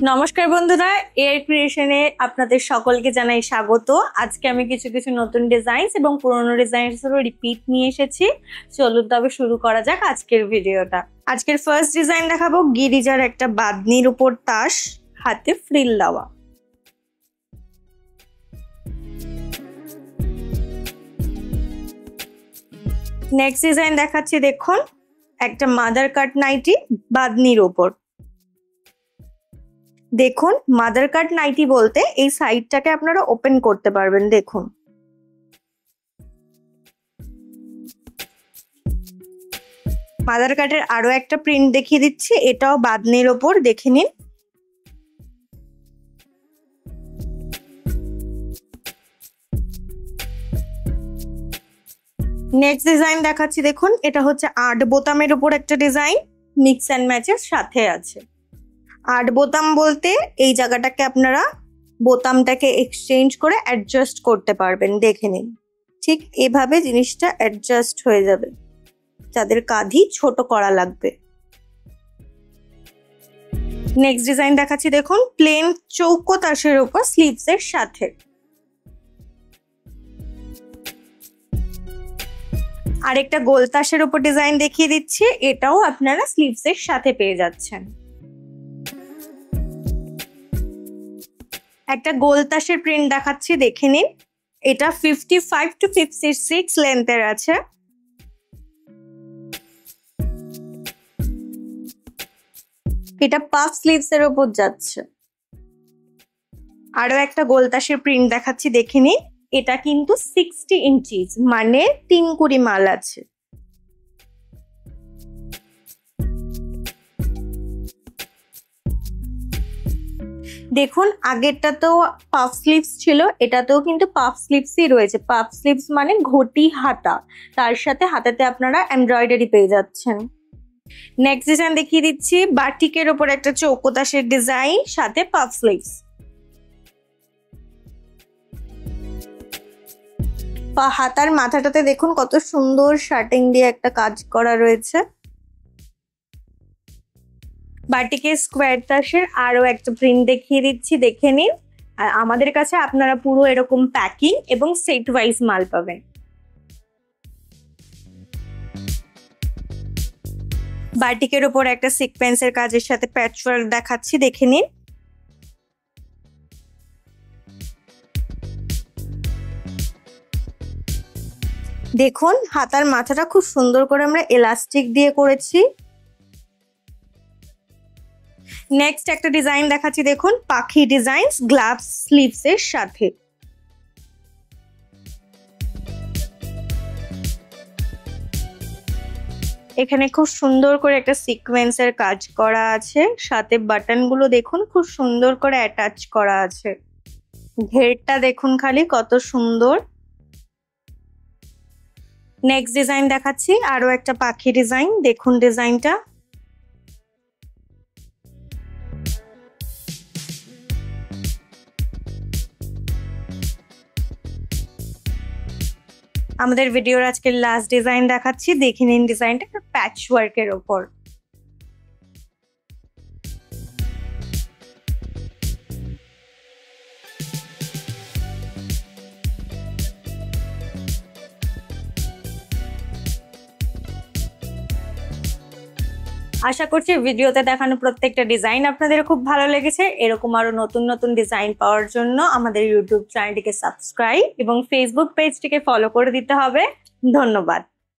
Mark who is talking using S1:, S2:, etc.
S1: নমস্কার বন্ধুরা, এআই ক্রিয়েশনে আপনাদের সকলকে জানাই স্বাগত। আজকে আমি কিছু কিছু নতুন ডিজাইনস এবং পুরনো ডিজাইনসেরও রিপিট নিয়ে এসেছি। চলুন তবে শুরু করা যাক আজকের ভিডিওটা। আজকের ফার্স্ট ডিজাইন দেখাবো গিরিজার একটা বাদনির উপর তাস, হাতে ফ্রিল দেওয়া। নেক্সট ডিজাইন দেখাচ্ছি, দেখুন একটা মাদার কাট নাইটি বাদনির উপর। দেখুন মাদার কাট নাইটি বলতে এই সাইডটাকে আপনারা ওপেন করতে পারবেন। দেখুন মাদার কাটের আরো একটা প্রিন্ট দেখিয়ে দিচ্ছি, এটাও বাদনির ওপর, দেখে নিন। নেক্সট ডিজাইন দেখাচ্ছি, দেখুন এটা হচ্ছে 8 বোতামের উপর একটা ডিজাইন, মিক্স অ্যান্ড ম্যাচের সাথে আছে। 8 বোতাম বলতে এই জায়গাটাকে আপনারা বোতামটাকে এক্সচেঞ্জ করে অ্যাডজাস্ট করতে পারবেন। দেখে নিন, ঠিক এভাবে জিনিসটা অ্যাডজাস্ট হয়ে যাবে যাদের কাঁধি ছোট করা লাগবে। নেক্সট ডিজাইন দেখাচ্ছি, দেখুন প্লেন চৌকো তাসের উপর স্লিভস এর সাথে। আরেকটা গোল তাসের উপর ডিজাইন দেখিয়ে দিচ্ছি, এটাও আপনারা স্লিভস এর সাথে পেয়ে যাচ্ছেন। একটা গোল তাসের প্রিন্ট দেখাচ্ছি, দেখে নিন। এটা 55 to 56 লেন্থের আছে। এটা পাফ স্লিভস এর উপর যাচ্ছে। আরো একটা গোল তাসের প্রিন্ট দেখাচ্ছি, দেখে নিন। এটা কিন্তু 60 ইঞ্চিস, মানে 3 কুড়ি মাল আছে। দেখুন আগেরটাতেও পাফ স্লিভস ছিল, এটাতেও কিন্তু পাফ স্লিভসই রয়েছে। পাফ স্লিভস মানে ঘটি হাতা, তার সাথে হাতাতে আপনারা এমব্রয়ডারি পেয়ে যাচ্ছেন। নেক্সট ডিজাইন দেখিয়ে দিচ্ছি, বাটিকের ওপর একটা চৌকো তাসের ডিজাইন, সাথে পাফ স্লিভস। হাতার মাথাটাতে দেখুন কত সুন্দর শার্টিং দিয়ে একটা কাজ করা রয়েছে। বাটিকের স্কোয়ার তাসের আরো একটা প্রিন্ট দেখিয়ে দিচ্ছি, দেখে নিন। আর আমাদের কাছে আপনারা পুরো এরকম প্যাকিং এবং সেট ওয়াইজ মাল পাবেন। বাটিকের ওপর একটা সিকোয়েন্সের কাজের সাথে প্যাচওয়ার্ক দেখাচ্ছি, দেখে নিন। দেখুন হাতার মাথাটা খুব সুন্দর করে আমরা এলাস্টিক দিয়ে করেছি। নেক্সট একটা ডিজাইন দেখাচ্ছি, দেখুন পাখি ডিজাইন, গ্লাভস স্লিভস এর সাথে। এখানে খুব সুন্দর করে একটা সিকোয়েন্সের কাজ করা আছে, সাথে বাটন গুলো দেখুন খুব সুন্দর করে অ্যাটাচ করা আছে। ঘেরটা দেখুন খালি কত সুন্দর। নেক্সট ডিজাইন দেখাচ্ছি, আরো একটা পাখি ডিজাইন, দেখুন ডিজাইনটা। আমাদের ভিডিওর আজকের লাস্ট ডিজাইন দেখাচ্ছি, দেখে নিন ডিজাইনটা প্যাচ ওয়ার্কের ওপর। আশা করছি ভিডিওতে দেখানো প্রত্যেকটা ডিজাইন আপনাদের খুব ভালো লেগেছে। এরকম আরো নতুন নতুন ডিজাইন পাওয়ার জন্য আমাদের ইউটিউব চ্যানেলটিকে সাবস্ক্রাইব এবং ফেসবুক পেজটিকে ফলো করে দিতে হবে। ধন্যবাদ।